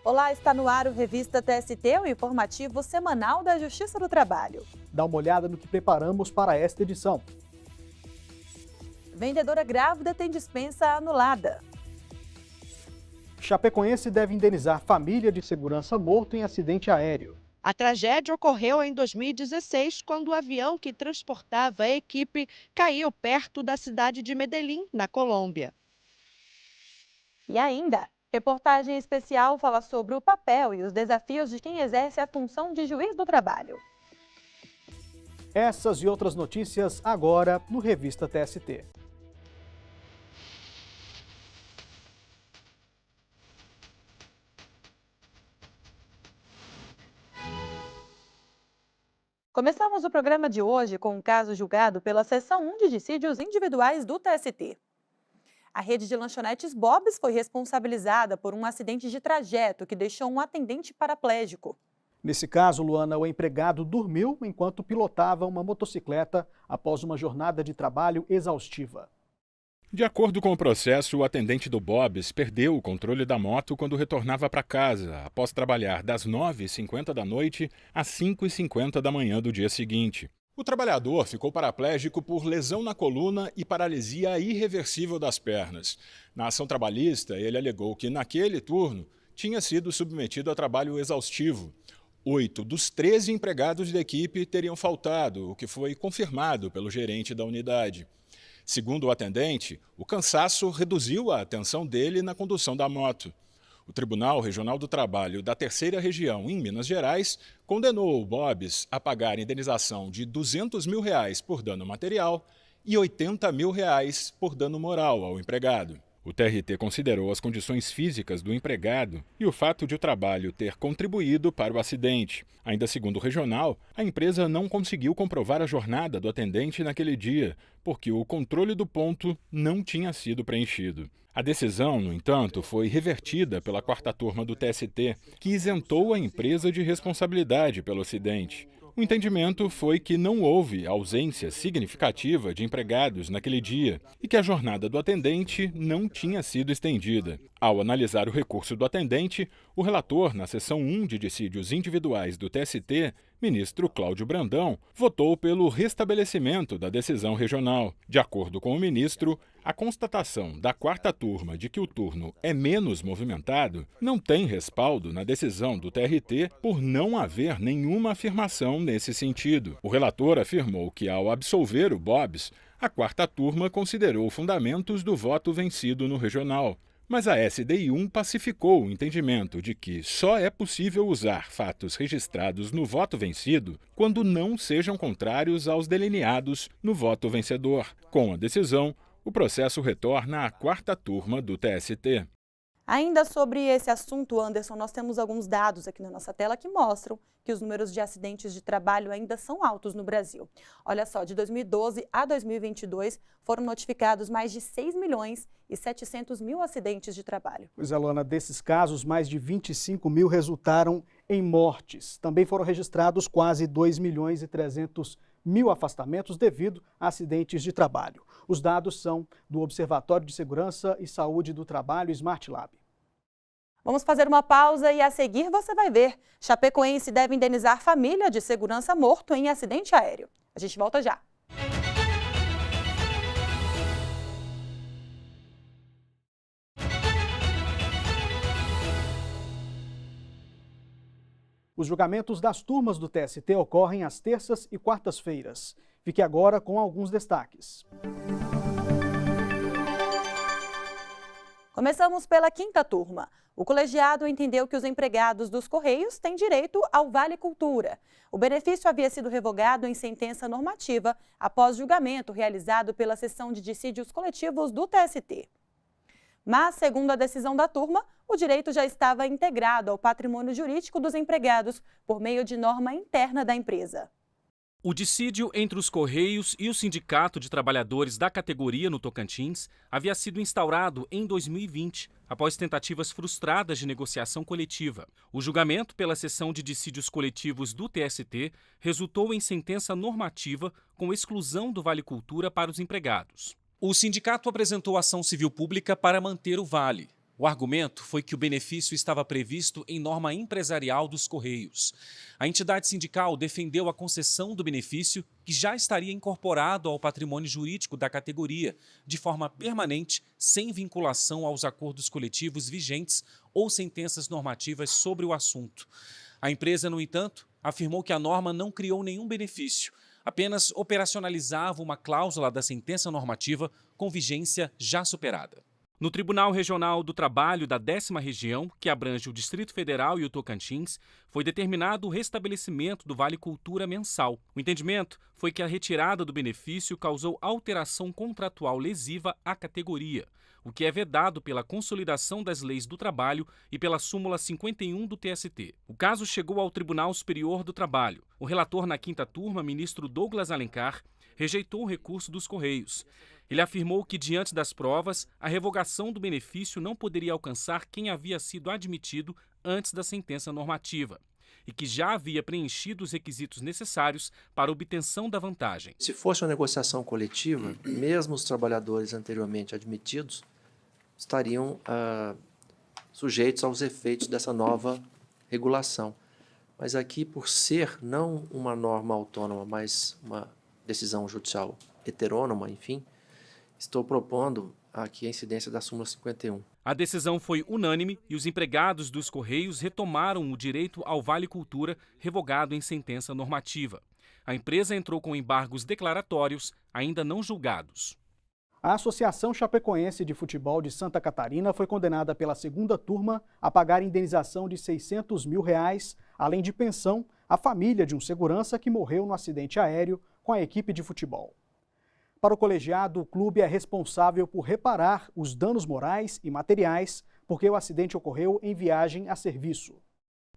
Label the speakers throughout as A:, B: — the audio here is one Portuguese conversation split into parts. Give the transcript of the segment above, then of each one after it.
A: Olá, está no ar o Revista TST, o informativo semanal da Justiça do Trabalho.
B: Dá uma olhada no que preparamos para esta edição.
A: Vendedora grávida tem dispensa anulada.
B: Chapecoense deve indenizar família de segurança morto em acidente aéreo.
C: A tragédia ocorreu em 2016, quando o avião que transportava a equipe caiu perto da cidade de Medellín, na Colômbia.
A: E ainda, reportagem especial fala sobre o papel e os desafios de quem exerce a função de juiz do trabalho.
B: Essas e outras notícias agora no Revista TST.
A: Começamos o programa de hoje com um caso julgado pela Seção 1 de Dissídios Individuais do TST. A rede de lanchonetes Bob's foi responsabilizada por um acidente de trajeto que deixou um atendente paraplégico.
B: Nesse caso, Luana, o empregado dormiu enquanto pilotava uma motocicleta após uma jornada de trabalho exaustiva.
D: De acordo com o processo, o atendente do Bob's perdeu o controle da moto quando retornava para casa, após trabalhar das 9h50 da noite às 5h50 da manhã do dia seguinte. O trabalhador ficou paraplégico por lesão na coluna e paralisia irreversível das pernas. Na ação trabalhista, ele alegou que, naquele turno, tinha sido submetido a trabalho exaustivo. 8 dos 13 empregados da equipe teriam faltado, o que foi confirmado pelo gerente da unidade. Segundo o atendente, o cansaço reduziu a atenção dele na condução da moto. O Tribunal Regional do Trabalho da Terceira Região, em Minas Gerais, condenou o Bob's a pagar indenização de R$ 200 mil por dano material e R$ 80 mil por dano moral ao empregado. O TRT considerou as condições físicas do empregado e o fato de o trabalho ter contribuído para o acidente. Ainda segundo o regional, a empresa não conseguiu comprovar a jornada do atendente naquele dia, porque o controle do ponto não tinha sido preenchido. A decisão, no entanto, foi revertida pela 4ª turma do TST, que isentou a empresa de responsabilidade pelo acidente. O entendimento foi que não houve ausência significativa de empregados naquele dia e que a jornada do atendente não tinha sido estendida. Ao analisar o recurso do atendente, o relator na Seção 1 de Dissídios Individuais do TST, ministro Cláudio Brandão, votou pelo restabelecimento da decisão regional. De acordo com o ministro, a constatação da 4ª turma de que o turno é menos movimentado não tem respaldo na decisão do TRT por não haver nenhuma afirmação nesse sentido. O relator afirmou que, ao absolver o Bob's, a 4ª turma considerou fundamentos do voto vencido no regional. Mas a SDI1 pacificou o entendimento de que só é possível usar fatos registrados no voto vencido quando não sejam contrários aos delineados no voto vencedor. Com a decisão, o processo retorna à 4ª turma do TST.
A: Ainda sobre esse assunto, Anderson, nós temos alguns dados aqui na nossa tela que mostram que os números de acidentes de trabalho ainda são altos no Brasil. Olha só, de 2012 a 2022 foram notificados mais de 6.700.000 acidentes de trabalho.
B: Pois é, Luana, desses casos, mais de 25 mil resultaram em mortes. Também foram registrados quase 2.300.000 afastamentos devido a acidentes de trabalho. Os dados são do Observatório de Segurança e Saúde do Trabalho Smart Lab.
A: Vamos fazer uma pausa e a seguir você vai ver. Chapecoense deve indenizar família de segurança morto em acidente aéreo. A gente volta já.
B: Os julgamentos das turmas do TST ocorrem às terças e quartas-feiras. Fique agora com alguns destaques.
A: Começamos pela 5ª turma. O colegiado entendeu que os empregados dos Correios têm direito ao Vale Cultura. O benefício havia sido revogado em sentença normativa após julgamento realizado pela Seção de Dissídios Coletivos do TST. Mas, segundo a decisão da turma, o direito já estava integrado ao patrimônio jurídico dos empregados por meio de norma interna da empresa.
E: O dissídio entre os Correios e o Sindicato de Trabalhadores da categoria no Tocantins havia sido instaurado em 2020, após tentativas frustradas de negociação coletiva. O julgamento pela Seção de Dissídios Coletivos do TST resultou em sentença normativa com exclusão do Vale Cultura para os empregados. O sindicato apresentou ação civil pública para manter o vale. O argumento foi que o benefício estava previsto em norma empresarial dos Correios. A entidade sindical defendeu a concessão do benefício, que já estaria incorporado ao patrimônio jurídico da categoria, de forma permanente, sem vinculação aos acordos coletivos vigentes ou sentenças normativas sobre o assunto. A empresa, no entanto, afirmou que a norma não criou nenhum benefício, apenas operacionalizava uma cláusula da sentença normativa com vigência já superada. No Tribunal Regional do Trabalho da 10ª Região, que abrange o Distrito Federal e o Tocantins, foi determinado o restabelecimento do Vale Cultura mensal. O entendimento foi que a retirada do benefício causou alteração contratual lesiva à categoria, o que é vedado pela Consolidação das Leis do Trabalho e pela súmula 51 do TST. O caso chegou ao Tribunal Superior do Trabalho. O relator na 5ª turma, ministro Douglas Alencar, rejeitou o recurso dos Correios. Ele afirmou que, diante das provas, a revogação do benefício não poderia alcançar quem havia sido admitido antes da sentença normativa e que já havia preenchido os requisitos necessários para a obtenção da vantagem.
F: Se fosse uma negociação coletiva, mesmo os trabalhadores anteriormente admitidos estariam sujeitos aos efeitos dessa nova regulação. Mas aqui, por ser não uma norma autônoma, mas uma decisão judicial heterônoma, enfim, estou propondo aqui a incidência da súmula 51.
E: A decisão foi unânime e os empregados dos Correios retomaram o direito ao Vale Cultura, revogado em sentença normativa. A empresa entrou com embargos declaratórios, ainda não julgados.
B: A Associação Chapecoense de Futebol de Santa Catarina foi condenada pela 2ª turma a pagar indenização de R$600 mil, além de pensão, à família de um segurança que morreu no acidente aéreo com a equipe de futebol. Para o colegiado, o clube é responsável por reparar os danos morais e materiais, porque o acidente ocorreu em viagem a serviço.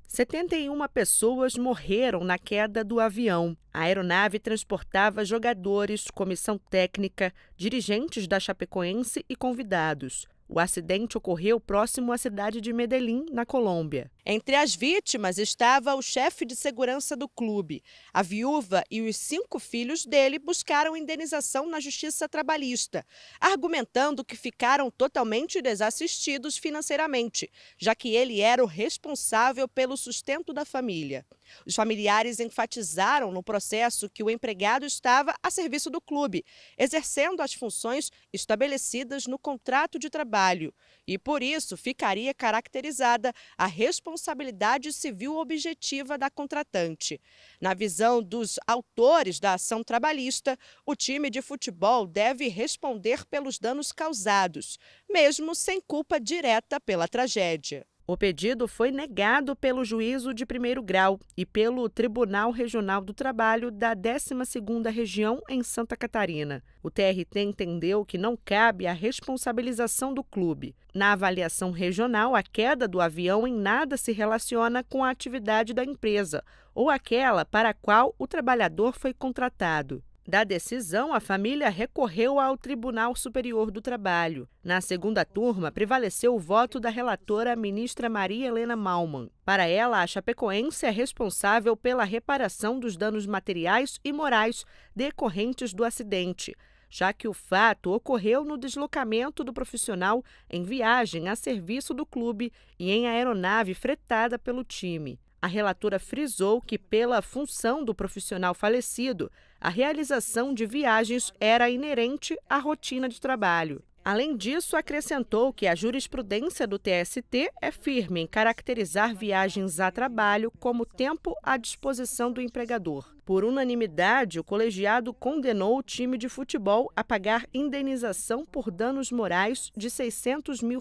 C: 71 pessoas morreram na queda do avião. A aeronave transportava jogadores, comissão técnica, dirigentes da Chapecoense e convidados. O acidente ocorreu próximo à cidade de Medellín, na Colômbia. Entre as vítimas estava o chefe de segurança do clube. A viúva e os 5 filhos dele buscaram indenização na Justiça Trabalhista, argumentando que ficaram totalmente desassistidos financeiramente, já que ele era o responsável pelo sustento da família. Os familiares enfatizaram no processo que o empregado estava a serviço do clube, exercendo as funções estabelecidas no contrato de trabalho, e por isso ficaria caracterizada a responsabilidade civil objetiva da contratante. Na visão dos autores da ação trabalhista, o time de futebol deve responder pelos danos causados, mesmo sem culpa direta pela tragédia. O pedido foi negado pelo Juízo de Primeiro Grau e pelo Tribunal Regional do Trabalho da 12ª Região em Santa Catarina. O TRT entendeu que não cabe a responsabilização do clube. Na avaliação regional, a queda do avião em nada se relaciona com a atividade da empresa ou aquela para a qual o trabalhador foi contratado. Da decisão, a família recorreu ao Tribunal Superior do Trabalho. Na 2ª turma, prevaleceu o voto da relatora ministra Maria Helena Malman. Para ela, a Chapecoense é responsável pela reparação dos danos materiais e morais decorrentes do acidente, já que o fato ocorreu no deslocamento do profissional em viagem a serviço do clube e em aeronave fretada pelo time. A relatora frisou que, pela função do profissional falecido, a realização de viagens era inerente à rotina de trabalho. Além disso, acrescentou que a jurisprudência do TST é firme em caracterizar viagens a trabalho como tempo à disposição do empregador. Por unanimidade, o colegiado condenou o time de futebol a pagar indenização por danos morais de R$600 mil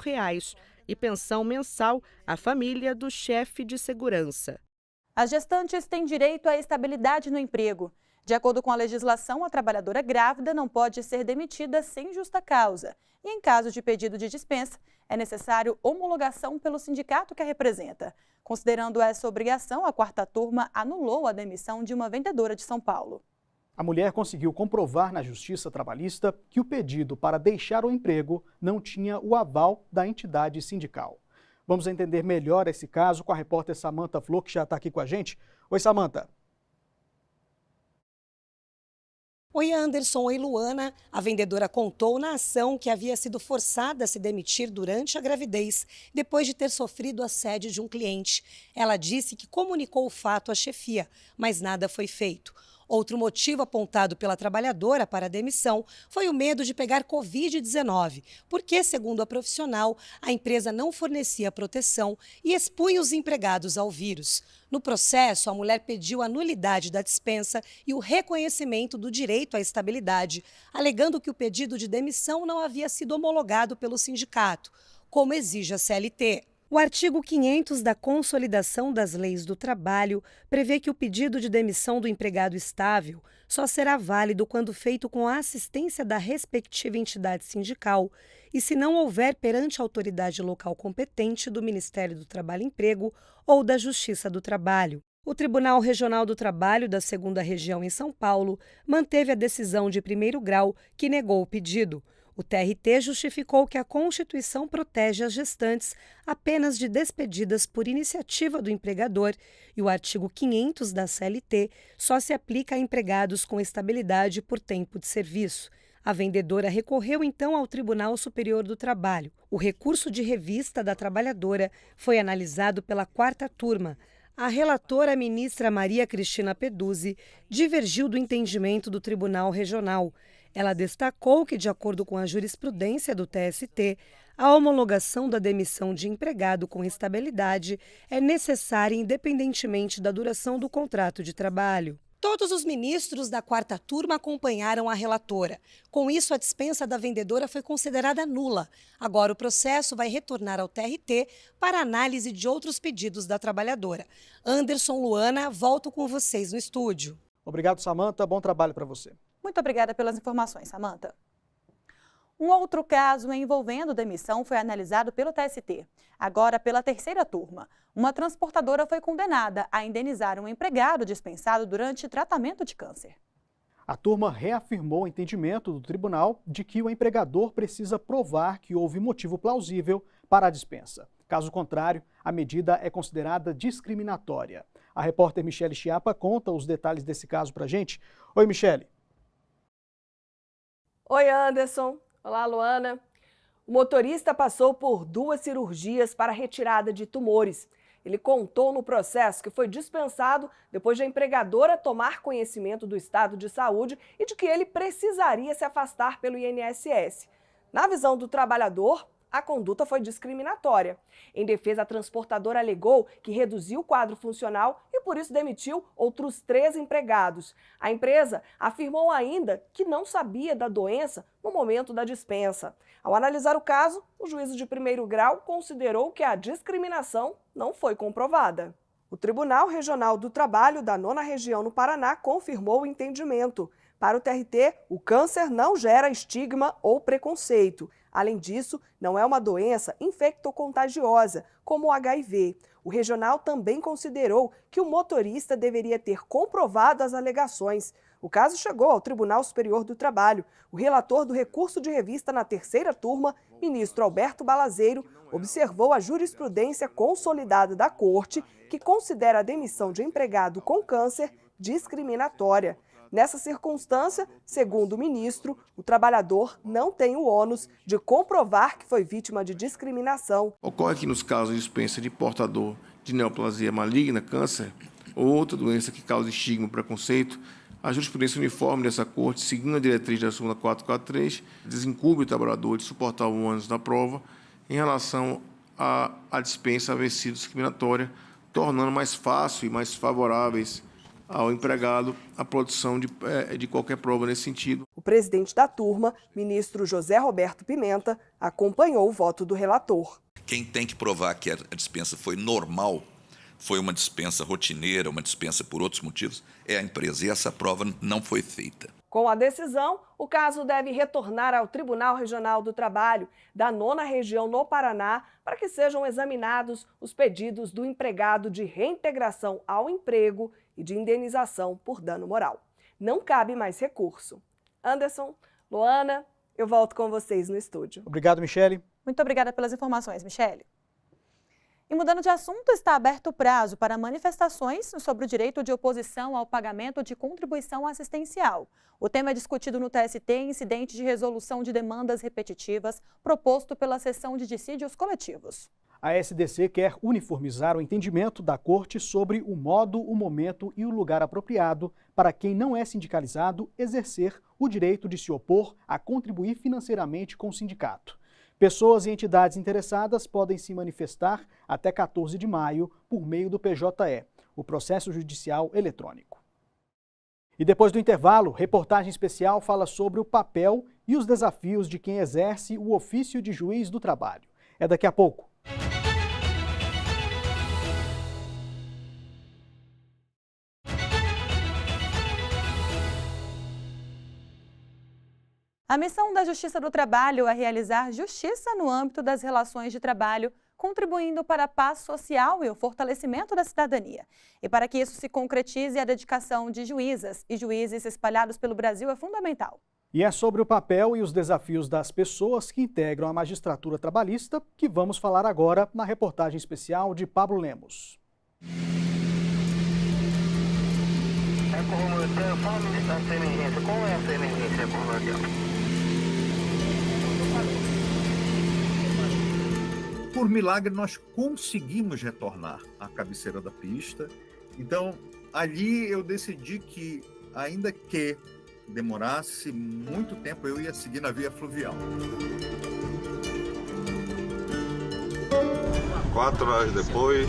C: e pensão mensal à família do chefe de segurança.
A: As gestantes têm direito à estabilidade no emprego. De acordo com a legislação, a trabalhadora grávida não pode ser demitida sem justa causa. E em caso de pedido de dispensa, é necessário homologação pelo sindicato que a representa. Considerando essa obrigação, a 4ª turma anulou a demissão de uma vendedora de São Paulo.
B: A mulher conseguiu comprovar na Justiça Trabalhista que o pedido para deixar o emprego não tinha o aval da entidade sindical. Vamos entender melhor esse caso com a repórter Samantha Flor, que já está aqui com a gente. Oi, Samantha.
G: Oi, Anderson. Oi, Luana. A vendedora contou na ação que havia sido forçada a se demitir durante a gravidez, depois de ter sofrido assédio de um cliente. Ela disse que comunicou o fato à chefia, mas nada foi feito. Outro motivo apontado pela trabalhadora para a demissão foi o medo de pegar Covid-19, porque, segundo a profissional, a empresa não fornecia proteção e expunha os empregados ao vírus. No processo, a mulher pediu a nulidade da dispensa e o reconhecimento do direito à estabilidade, alegando que o pedido de demissão não havia sido homologado pelo sindicato, como exige a CLT. O artigo 500 da Consolidação das Leis do Trabalho prevê que o pedido de demissão do empregado estável só será válido quando feito com a assistência da respectiva entidade sindical e se não houver perante a autoridade local competente do Ministério do Trabalho e Emprego ou da Justiça do Trabalho. O Tribunal Regional do Trabalho da 2ª Região em São Paulo manteve a decisão de primeiro grau que negou o pedido. O TRT justificou que a Constituição protege as gestantes apenas de despedidas por iniciativa do empregador e o artigo 500 da CLT só se aplica a empregados com estabilidade por tempo de serviço. A vendedora recorreu então ao Tribunal Superior do Trabalho. O recurso de revista da trabalhadora foi analisado pela 4ª turma. A relatora, ministra Maria Cristina Peduzzi, divergiu do entendimento do Tribunal Regional. Ela destacou que, de acordo com a jurisprudência do TST, a homologação da demissão de empregado com estabilidade é necessária independentemente da duração do contrato de trabalho. Todos os ministros da 4ª turma acompanharam a relatora. Com isso, a dispensa da vendedora foi considerada nula. Agora o processo vai retornar ao TRT para análise de outros pedidos da trabalhadora. Anderson, Luana, volto com vocês no estúdio.
B: Obrigado, Samanta. Bom trabalho para você.
A: Muito obrigada pelas informações, Samanta. Um outro caso envolvendo demissão foi analisado pelo TST, agora pela 3ª turma. Uma transportadora foi condenada a indenizar um empregado dispensado durante tratamento de câncer.
B: A turma reafirmou o entendimento do tribunal de que o empregador precisa provar que houve motivo plausível para a dispensa. Caso contrário, a medida é considerada discriminatória. A repórter Michele Chiapa conta os detalhes desse caso para a gente. Oi, Michele.
H: Oi, Anderson. Olá, Luana. O motorista passou por 2 cirurgias para retirada de tumores. Ele contou no processo que foi dispensado depois de a empregadora tomar conhecimento do estado de saúde e de que ele precisaria se afastar pelo INSS. Na visão do trabalhador, a conduta foi discriminatória. Em defesa, a transportadora alegou que reduziu o quadro funcional e, por isso, demitiu outros 3 empregados. A empresa afirmou ainda que não sabia da doença no momento da dispensa. Ao analisar o caso, o juízo de primeiro grau considerou que a discriminação não foi comprovada. O Tribunal Regional do Trabalho da 9ª Região no Paraná confirmou o entendimento. Para o TRT, o câncer não gera estigma ou preconceito. Além disso, não é uma doença infectocontagiosa, como o HIV. O regional também considerou que o motorista deveria ter comprovado as alegações. O caso chegou ao Tribunal Superior do Trabalho. O relator do recurso de revista na 3ª turma, ministro Alberto Balazeiro, observou a jurisprudência consolidada da Corte, que considera a demissão de empregado com câncer discriminatória. Nessa circunstância, segundo o ministro, o trabalhador não tem o ônus de comprovar que foi vítima de discriminação.
I: Ocorre que nos casos de dispensa de portador de neoplasia maligna, câncer, ou outra doença que causa estigma ou preconceito, a jurisprudência uniforme dessa Corte, seguindo a diretriz da súmula 443, desincumbe o trabalhador de suportar o ônus da prova em relação à dispensa haver sido discriminatória, tornando mais fácil e mais favoráveis ao empregado a produção de qualquer prova nesse sentido.
H: O presidente da turma, ministro José Roberto Pimenta, acompanhou o voto do relator.
J: Quem tem que provar que a dispensa foi normal, foi uma dispensa rotineira, uma dispensa por outros motivos, é a empresa. E essa prova não foi feita.
H: Com a decisão, o caso deve retornar ao Tribunal Regional do Trabalho da 9ª Região no Paraná para que sejam examinados os pedidos do empregado de reintegração ao emprego e de indenização por dano moral. Não cabe mais recurso. Anderson, Luana, eu volto com vocês no estúdio.
B: Obrigado, Michele.
A: Muito obrigada pelas informações, Michele. E mudando de assunto, está aberto o prazo para manifestações sobre o direito de oposição ao pagamento de contribuição assistencial. O tema é discutido no TST, incidente de resolução de demandas repetitivas, proposto pela seção de dissídios coletivos.
B: A SDC quer uniformizar o entendimento da Corte sobre o modo, o momento e o lugar apropriado para quem não é sindicalizado exercer o direito de se opor a contribuir financeiramente com o sindicato. Pessoas e entidades interessadas podem se manifestar até 14 de maio por meio do PJE, o Processo Judicial Eletrônico. E depois do intervalo, reportagem especial fala sobre o papel e os desafios de quem exerce o ofício de juiz do trabalho. É daqui a pouco.
A: A missão da Justiça do Trabalho é realizar justiça no âmbito das relações de trabalho, contribuindo para a paz social e o fortalecimento da cidadania. E para que isso se concretize, a dedicação de juízas e juízes espalhados pelo Brasil é fundamental.
B: E é sobre o papel e os desafios das pessoas que integram a magistratura trabalhista que vamos falar agora na reportagem especial de Pablo Lemos.
K: Fala no estado de emergência. Qual é essa emergência, por
L: Por milagre, nós conseguimos retornar à cabeceira da pista. Então, ali eu decidi que, ainda que demorasse muito tempo, eu ia seguir na via fluvial.
M: 4 horas depois,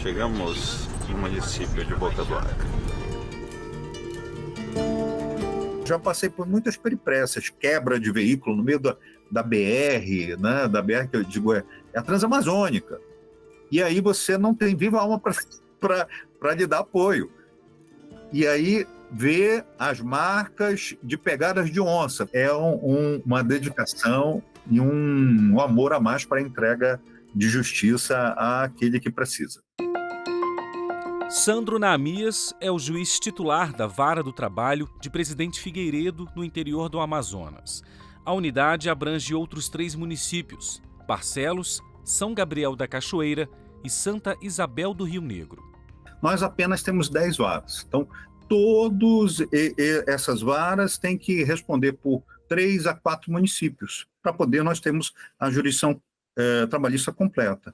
M: chegamos no município de Boca do Acre.
L: Já passei por muitas peripécias, quebra de veículo no meio da BR, né? Da BR que eu digo é a Transamazônica. E aí você não tem viva alma para lhe dar apoio. E aí vê as marcas de pegadas de onça. É uma dedicação e um amor a mais para a entrega de justiça àquele que precisa.
E: Sandro Naamias é o juiz titular da Vara do Trabalho de Presidente Figueiredo, no interior do Amazonas. A unidade abrange outros 3 municípios: Barcelos, São Gabriel da Cachoeira e Santa Isabel do Rio Negro.
L: Nós apenas temos 10 varas. Então, todas essas varas têm que responder por 3 a 4 municípios, para poder nós termos a jurisdição trabalhista completa.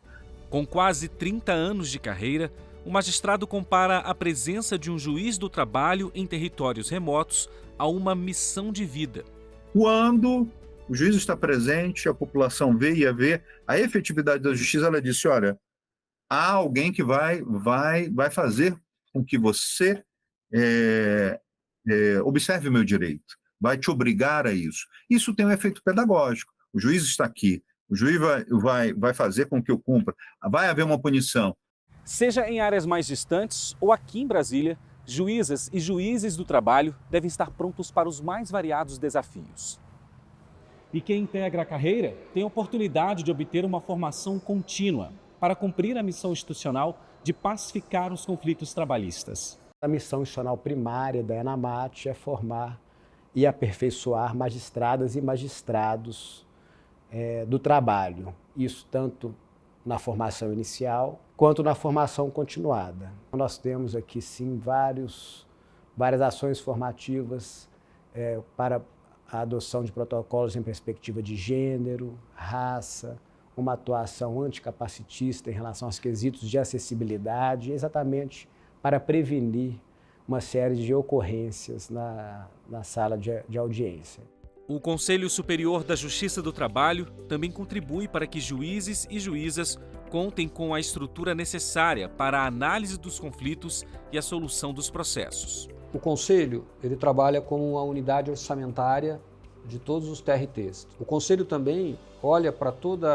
E: Com quase 30 anos de carreira, o magistrado compara a presença de um juiz do trabalho em territórios remotos a uma missão de vida.
L: Quando o juiz está presente, a população vê e vê a efetividade da justiça, ela disse, olha, há alguém que vai fazer com que você observe o meu direito, vai te obrigar a isso. Isso tem um efeito pedagógico. O juiz está aqui, o juiz vai fazer com que eu cumpra, vai haver uma punição.
E: Seja em áreas mais distantes ou aqui em Brasília, juízas e juízes do trabalho devem estar prontos para os mais variados desafios. E quem integra a carreira tem a oportunidade de obter uma formação contínua para cumprir a missão institucional de pacificar os conflitos trabalhistas.
N: A missão institucional primária da ENAMAT é formar e aperfeiçoar magistradas e magistrados do trabalho. Isso tanto na formação inicial, quanto na formação continuada. Nós temos aqui, sim, várias ações formativas para a adoção de protocolos em perspectiva de gênero, raça, uma atuação anticapacitista em relação aos quesitos de acessibilidade, exatamente para prevenir uma série de ocorrências na sala de audiência.
E: O Conselho Superior da Justiça do Trabalho também contribui para que juízes e juízas contem com a estrutura necessária para a análise dos conflitos e a solução dos processos.
O: O Conselho ele trabalha como uma unidade orçamentária de todos os TRTs. O Conselho também olha para todo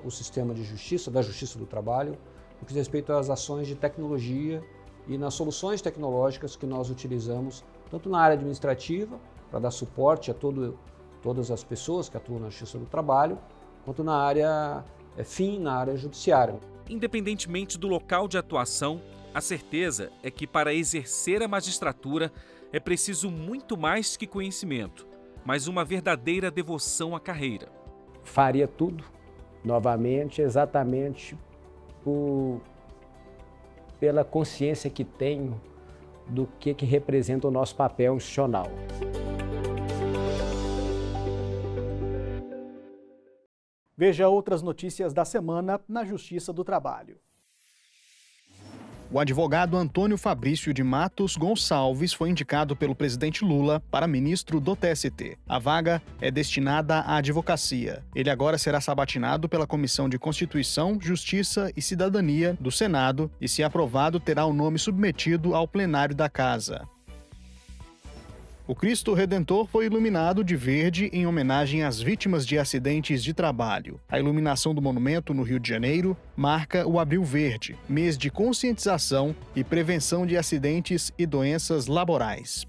O: o sistema de justiça, da Justiça do Trabalho, no que diz respeito às ações de tecnologia e nas soluções tecnológicas que nós utilizamos, tanto na área administrativa, para dar suporte a todas as pessoas que atuam na Justiça do Trabalho, quanto na área na área judiciária.
E: Independentemente do local de atuação, a certeza é que para exercer a magistratura é preciso muito mais que conhecimento, mas uma verdadeira devoção à carreira.
N: Faria tudo, novamente, exatamente pela consciência que tenho do que representa o nosso papel institucional.
B: Veja outras notícias da semana na Justiça do Trabalho. O advogado Antônio Fabrício de Matos Gonçalves foi indicado pelo presidente Lula para ministro do TST. A vaga é destinada à advocacia. Ele agora será sabatinado pela Comissão de Constituição, Justiça e Cidadania do Senado e, se aprovado, terá o nome submetido ao plenário da Casa. O Cristo Redentor foi iluminado de verde em homenagem às vítimas de acidentes de trabalho. A iluminação do monumento no Rio de Janeiro marca o Abril Verde, mês de conscientização e prevenção de acidentes e doenças laborais.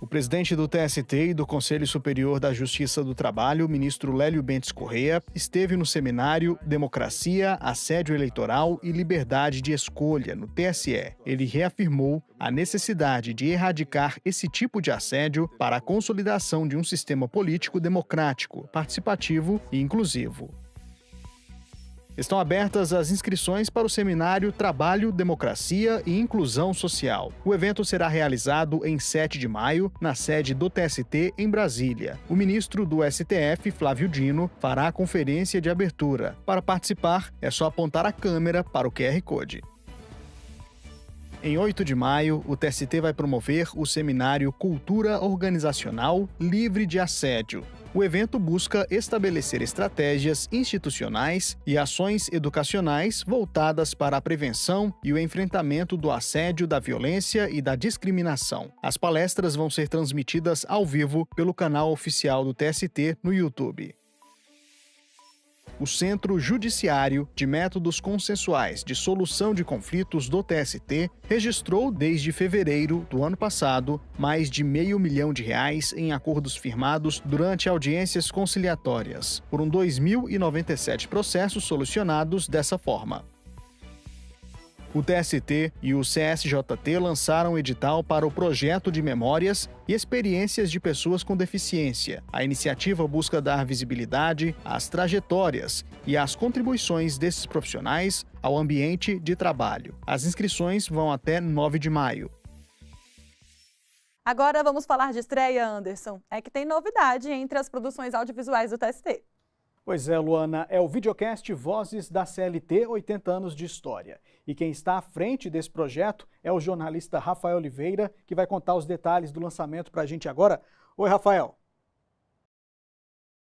B: O presidente do TST e do Conselho Superior da Justiça do Trabalho, ministro Lélio Bentes Corrêa, esteve no seminário Democracia, Assédio Eleitoral e Liberdade de Escolha, no TSE. Ele reafirmou a necessidade de erradicar esse tipo de assédio para a consolidação de um sistema político democrático, participativo e inclusivo. Estão abertas as inscrições para o seminário Trabalho, Democracia e Inclusão Social. O evento será realizado em 7 de maio, na sede do TST, em Brasília. O ministro do STF, Flávio Dino, fará a conferência de abertura. Para participar, é só apontar a câmera para o QR Code. Em 8 de maio, o TST vai promover o seminário Cultura Organizacional Livre de Assédio. O evento busca estabelecer estratégias institucionais e ações educacionais voltadas para a prevenção e o enfrentamento do assédio, da violência e da discriminação. As palestras vão ser transmitidas ao vivo pelo canal oficial do TST no YouTube. O Centro Judiciário de Métodos Consensuais de Solução de Conflitos do TST registrou, desde fevereiro do ano passado, mais de R$500 milhão em acordos firmados durante audiências conciliatórias. Foram 2.097 processos solucionados dessa forma. O TST e o CSJT lançaram um edital para o projeto de memórias e experiências de pessoas com deficiência. A iniciativa busca dar visibilidade às trajetórias e às contribuições desses profissionais ao ambiente de trabalho. As inscrições vão até 9 de maio.
A: Agora vamos falar de estreia, Anderson. É que tem novidade entre as produções audiovisuais do TST.
B: Pois é, Luana, é o videocast Vozes da CLT 80 anos de história. E quem está à frente desse projeto é o jornalista Rafael Oliveira, que vai contar os detalhes do lançamento para a gente agora. Oi, Rafael.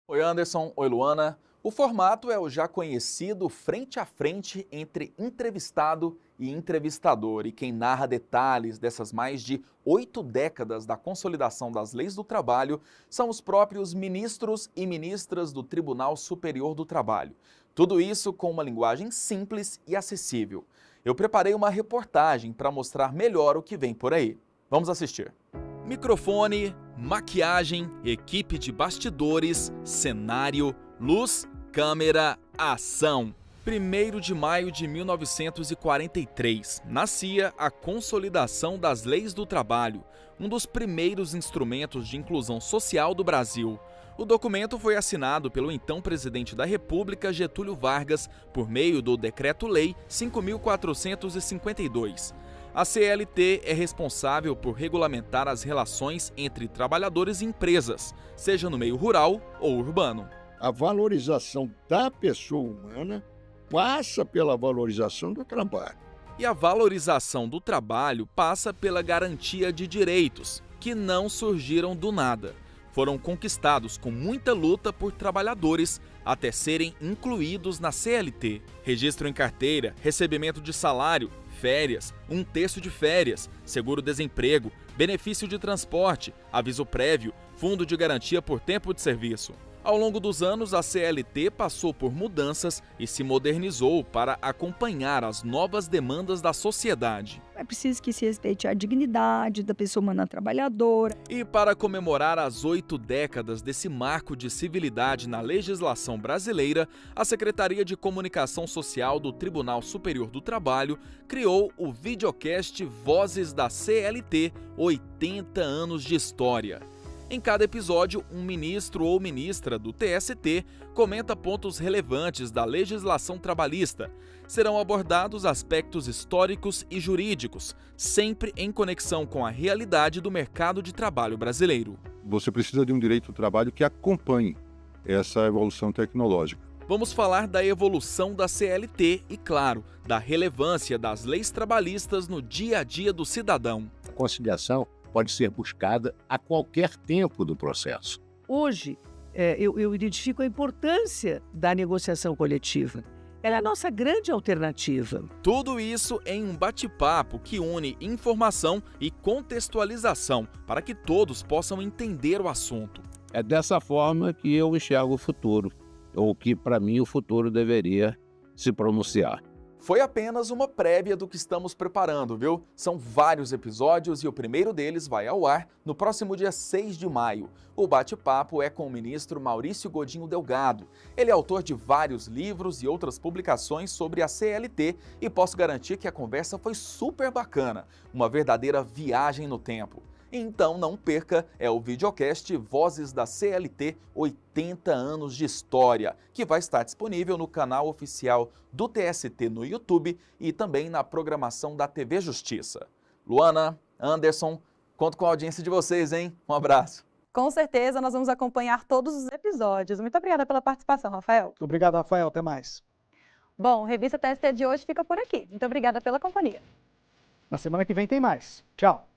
P: Oi, Anderson. Oi, Luana. O formato é o já conhecido frente a frente entre entrevistado e entrevistador. E quem narra detalhes dessas mais de 8 décadas da consolidação das leis do trabalho são os próprios ministros e ministras do Tribunal Superior do Trabalho. Tudo isso com uma linguagem simples e acessível. Eu preparei uma reportagem para mostrar melhor o que vem por aí. Vamos assistir. Microfone, maquiagem, equipe de bastidores, cenário, luz, câmera, ação. 1º de maio de 1943, nascia a Consolidação das Leis do Trabalho, um dos primeiros instrumentos de inclusão social do Brasil. O documento foi assinado pelo então presidente da República, Getúlio Vargas, por meio do Decreto-Lei 5.452. A CLT é responsável por regulamentar as relações entre trabalhadores e empresas, seja no meio rural ou urbano.
Q: A valorização da pessoa humana passa pela valorização do trabalho.
P: E a valorização do trabalho passa pela garantia de direitos, que não surgiram do nada. Foram conquistados com muita luta por trabalhadores até serem incluídos na CLT. Registro em carteira, recebimento de salário, férias, 1 terço de férias, seguro-desemprego, benefício de transporte, aviso prévio, fundo de garantia por tempo de serviço. Ao longo dos anos, a CLT passou por mudanças e se modernizou para acompanhar as novas demandas da sociedade.
R: É preciso que se respeite a dignidade da pessoa humana trabalhadora.
P: E para comemorar as 8 décadas desse marco de civilidade na legislação brasileira, a Secretaria de Comunicação Social do Tribunal Superior do Trabalho criou o videocast Vozes da CLT 80 anos de história. Em cada episódio, um ministro ou ministra do TST comenta pontos relevantes da legislação trabalhista. Serão abordados aspectos históricos e jurídicos, sempre em conexão com a realidade do mercado de trabalho brasileiro.
Q: Você precisa de um direito do trabalho que acompanhe essa evolução tecnológica.
P: Vamos falar da evolução da CLT e, claro, da relevância das leis trabalhistas no dia a dia do cidadão.
S: A conciliação pode ser buscada a qualquer tempo do processo.
T: Hoje, eu identifico a importância da negociação coletiva. Ela é a nossa grande alternativa.
P: Tudo isso em um bate-papo que une informação e contextualização para que todos possam entender o assunto.
S: É dessa forma que eu enxergo o futuro, ou que, para mim, o futuro deveria se pronunciar.
P: Foi apenas uma prévia do que estamos preparando, viu? São vários episódios e o primeiro deles vai ao ar no próximo dia 6 de maio. O bate-papo é com o ministro Maurício Godinho Delgado. Ele é autor de vários livros e outras publicações sobre a CLT e posso garantir que a conversa foi super bacana, uma verdadeira viagem no tempo. Então não perca, é o videocast Vozes da CLT 80 anos de história, que vai estar disponível no canal oficial do TST no YouTube e também na programação da TV Justiça. Luana, Anderson, conto com a audiência de vocês, hein? Um abraço.
A: Com certeza, nós vamos acompanhar todos os episódios. Muito obrigada pela participação, Rafael.
B: Obrigado, Rafael. Até mais.
A: Bom, Revista TST de hoje fica por aqui. Muito obrigada pela companhia.
B: Na semana que vem tem mais. Tchau.